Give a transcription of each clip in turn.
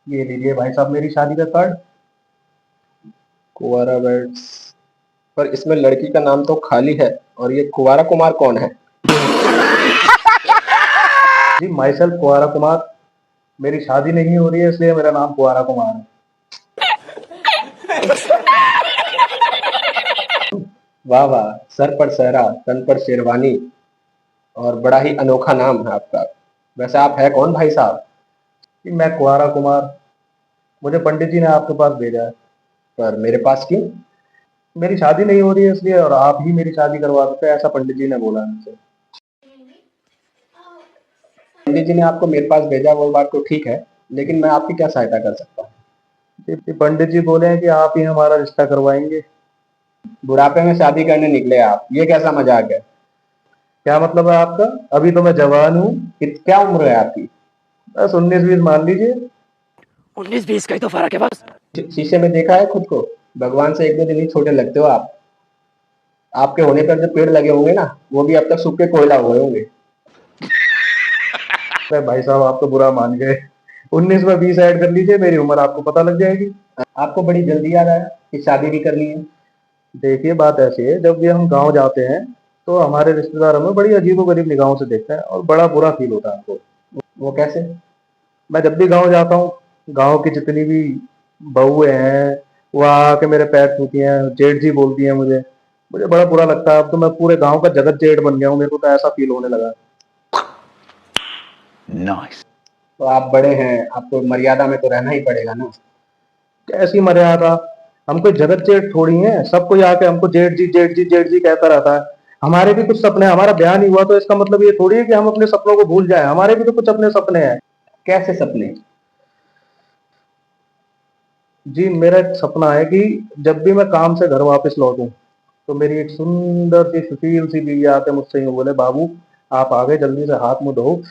ये लीजिए भाई साहब मेरी शादी का कार्ड। कुंवारा वेड्स, पर इसमें लड़की का नाम तो खाली है और ये कुंवारा कुमार कौन है? जी माई सेल्फ कुंवारा कुमार। मेरी शादी नहीं हो रही है इसलिए मेरा नाम कुंवारा कुमार है। वाह वाह, सर पर सहरा तन पर शेरवानी और बड़ा ही अनोखा नाम है आपका। वैसे आप है कौन भाई साहब? जी मैं कुंवारा कुमार। मुझे पंडित जी ने आपके पास भेजा है। पर मेरे पास क्यों? मेरी शादी नहीं हो रही है इसलिए, और आप ही मेरी शादी करवा सकते हैं ऐसा पंडित जी ने बोला मुझसे। पंडित जी ने आपको मेरे पास भेजा वो बात तो ठीक है, लेकिन मैं आपकी क्या सहायता कर सकता हूँ? जी पंडित जी बोले हैं कि आप ही हमारा रिश्ता करवाएंगे। बुढ़ापे में शादी करने निकले आप, ये कैसा मजाक है? क्या मतलब है आपका? अभी तो मैं जवान हूँ। क्या उम्र है आपकी? बस 19-20 मान लीजिए। 19-20 का ही तो फर्क है बस। शीशे में देखा है खुद को? भगवान से एक दो दिन ही छोटे लगते हो आप। आपके होने पर जो पेड़ लगे होंगे ना, वो भी अब तक सूख के कोयला हुए होंगे। अरे भाई साहब आप तो बुरा मान गए। 19 में 20 ऐड कर लीजिए, मेरी उम्र आपको पता लग जाएगी। आपको बड़ी जल्दी आ रहा है कि शादी भी करनी है। देखिए बात ऐसी है, जब भी हम गांव जाते हैं तो हमारे रिश्तेदार हमें बड़ी अजीबोगरीब निगाहों से देखते हैं और बड़ा बुरा फील होता है हमको। वो कैसे? मैं जब भी गांव जाता हूँ, गांव की जितनी भी बहुएं हैं वो आके मेरे पैर छूती हैं, जेठ जी बोलती हैं मुझे। मुझे बड़ा बुरा लगता है। अब तो मैं पूरे गांव का जगत जेठ बन गया हूँ, मेरे को तो ऐसा फील होने लगा। नाइस। तो आप बड़े हैं, आपको मर्यादा में तो रहना ही पड़ेगा ना। कैसी मर्यादा? हम कोई जगत जेठ थोड़ी हैं, सब कोई आके हमको जेठ जी जेठ जी जेठ जी कहता रहता है। हमारे भी कुछ सपने हैं। हमारा ब्याह नहीं हुआ तो इसका मतलब ये थोड़ी है कि हम अपने सपनों को भूल जाएं। हमारे भी तो कुछ अपने सपने हैं। कैसे सपने? जी मेरा एक सपना है कि जब भी मैं काम से घर वापस लौटूं तो मेरी एक सुंदर सी सुशील सी बीवी आके मुझसे यूं बोले, बाबू आप आ गए, जल्दी से हाथ मुंह धो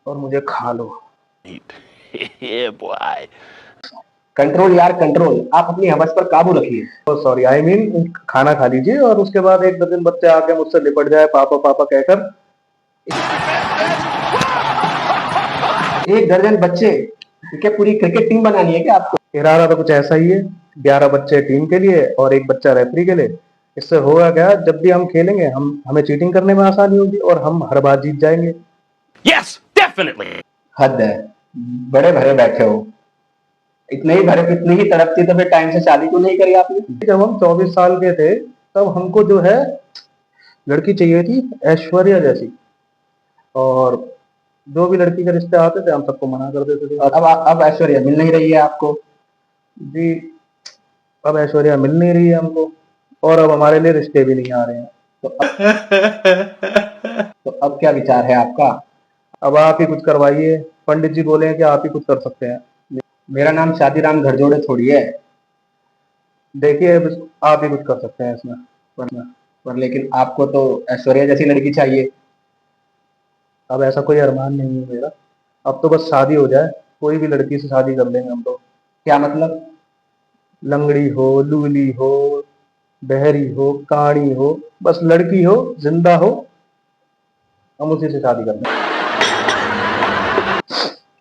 और मुझे खा लो। Yeah, boy. कंट्रोल यार कंट्रोल, आप अपनी हवस पर काबू रखिए। सॉरी, आई मीन खाना खा लीजिए और उसके बाद एक दर्जन बच्चे आके मुझसे लिपट जाए पापा पापा कहकर। एक दर्जन बच्चे? क्या पूरी क्रिकेट टीम बनानी है क्या आपको? इरादा तो कुछ ऐसा ही है। 11 बच्चे टीम के लिए और एक बच्चा रेफरी के लिए। इससे होगा क्या, जब भी हम खेलेंगे हमें चीटिंग करने में आसानी होगी और हम हर बार जीत जाएंगे। Yes, definitely. हद है, बड़े भरे बैठे हो। इतने ही भरे, इतनी ही तड़प थी तो फिर टाइम से शादी क्यों नहीं करी आपने? जब हम 24 साल के थे तब हमको जो है लड़की चाहिए थी ऐश्वर्या जैसी, और जो भी लड़की के रिश्ते आते थे हम सबको मना कर देते थे। और अब ऐश्वर्या मिल नहीं रही है आपको? जी अब ऐश्वर्या मिल नहीं रही है हमको और अब हमारे लिए रिश्ते भी नहीं आ रहे हैं। तो अब क्या विचार है आपका? अब आप ही कुछ करवाइए। पंडित जी बोले हैं कि आप ही कुछ कर सकते हैं। मेरा नाम शादीराम घरजोड़े थोड़ी है। देखिए अब आप ही कुछ कर सकते हैं इसमें। पर लेकिन आपको तो ऐश्वर्या जैसी लड़की चाहिए। अब ऐसा कोई अरमान नहीं है मेरा। अब तो बस शादी हो जाए, कोई भी लड़की से शादी कर लेंगे हम तो। क्या मतलब? लंगड़ी हो, लूली हो, बहरी हो, काड़ी हो, बस लड़की हो, जिंदा हो, हम उसी से शादी कर लेंगे।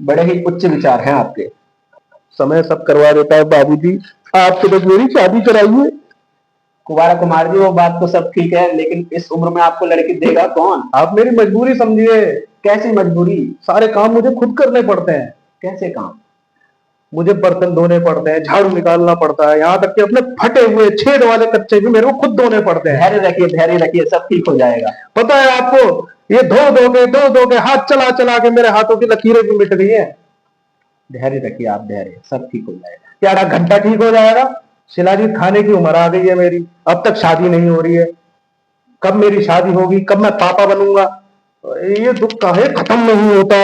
बड़े ही उच्च विचार हैं आपके। समय सब करवा देता है बाबूजी, आप तो बस मेरी शादी कराइए। कुमारा कुमार जी, वो बात तो सब ठीक है, लेकिन इस उम्र में आपको लड़की देगा कौन? आप मेरी मजबूरी समझिए। कैसी मजबूरी? सारे काम मुझे खुद करने पड़ते हैं। कैसे काम? मुझे बर्तन धोने पड़ते हैं, झाड़ू निकालना पड़ता है, यहाँ तक कि अपने फटे हुए छेद वाले कच्चे भी मेरे को खुद धोने पड़ते हैं। धैर्य रखिए, सब ठीक हो जाएगा। पता है आपको, ये धो के हाथ चला चला के मेरे हाथों की लकीरें भी मिट गई हैं। धैर्य रखिए आप, धैर्य, सब ठीक हो जाएगा। क्या आधा घंटा ठीक हो जाएगा? शिलाजीत खाने की उम्र आ गई है मेरी, अब तक शादी नहीं हो रही है। कब मेरी शादी होगी, कब मैं पापा बनूंगा, ये दुख काहे खत्म नहीं होता।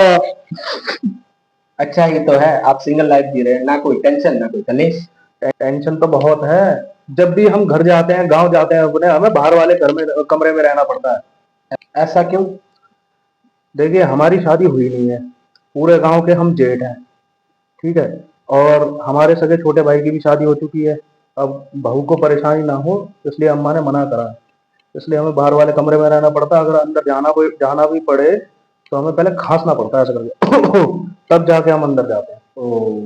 अच्छा ये तो है, आप सिंगल लाइफ जी रहे हैं, ना कोई टेंशन ना कोई कलेश। टेंशन तो बहुत है। जब भी हम घर जाते हैं, गांव जाते हैं अपने, हमें बाहर वाले घर में कमरे में रहना पड़ता है। ऐसा क्यों? देखिए हमारी शादी हुई नहीं है, पूरे गांव के हम जेठ हैं, ठीक है, और हमारे सगे छोटे भाई की भी शादी हो चुकी है। अब बहू को परेशानी ना हो इसलिए अम्मा ने मना करा, इसलिए हमें बाहर वाले कमरे में रहना पड़ता है। अगर अंदर जाना भी पड़े तो हमें पहले खांसना पड़ता है ऐसा करके तब जाके हम अंदर जाते हैं। ओ,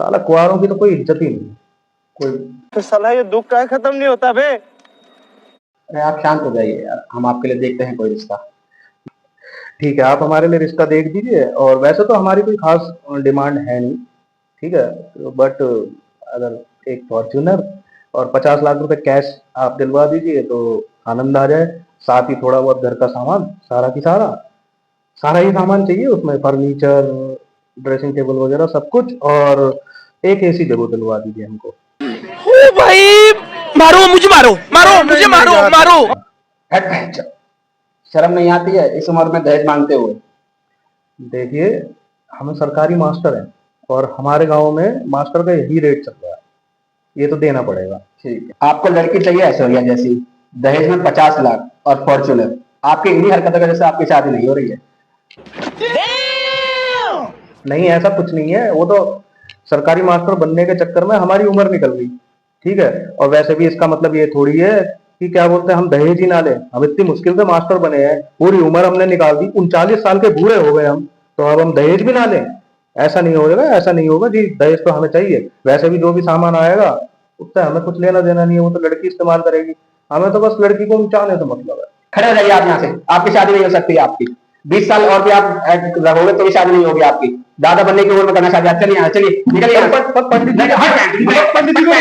साला कुआरों की तो कोई इज्जत ही नहीं है कोई। तो साला ये दुख का खत्म नहीं होता बे। अरे आप शांत हो जाइए यार, हम आपके लिए देखते हैं कोई रिश्ता। ठीक है, आप हमारे लिए रिश्ता देख दीजिए, और वैसे तो हमारी कोई खास डिमांड है नहीं, ठीक है, बट अगर एक फॉर्च्यूनर और 50 लाख रुपए कैश आप दिलवा दीजिए तो आनंद आ जाए। साथ ही थोड़ा बहुत घर का सामान, सारा की सारा ही सामान चाहिए उसमें, फर्नीचर, ड्रेसिंग टेबल वगैरह सब कुछ, और एक एसी जरूर दिलवा दीजिए हमको। ओ भाई, मारो मुझे, मुझे मारो। हट हट, शर्म नहीं आती है इस उम्र में दहेज मांगते हुए? देखिए, हम सरकारी मास्टर हैं और हमारे गांव में मास्टर का यही रेट चल रहा है, ये तो देना पड़ेगा। ठीक है, आपको लड़की चाहिए ऐश्वर्या जैसी, दहेज में 50 लाख और फॉर्च्यूनर। आपकी इन्हीं हरकतों की वजह से आपकी शादी नहीं हो रही है। नहीं, ऐसा कुछ नहीं है, वो तो सरकारी मास्टर बनने के चक्कर में हमारी उम्र निकल गई, ठीक है। और वैसे भी इसका मतलब ये थोड़ी है कि क्या बोलते हैं हम दहेज ही ना लें। हम इतनी मुश्किल से मास्टर बने हैं, पूरी उम्र हमने निकाल दी, 39 साल के बूढ़े हो गए हम, तो अब हम दहेज भी ना लें? ऐसा नहीं होगा, ऐसा नहीं होगा जी, दहेज तो हमें चाहिए। वैसे भी जो भी सामान आएगा उससे हमें कुछ लेना देना नहीं है, वो तो लड़की इस्तेमाल करेगी, हमें तो बस लड़की को चाहने तो मतलब है। खड़े हो जाइए आप यहाँ से, आपकी शादी नहीं हो सकती। आपकी 20 साल और भी आप रहोगे तो भी शादी नहीं होगी आपकी। दादा बनने की उम्र में करना शादी? चलिए यहाँ, चलिए निकलिए। पंडित जी को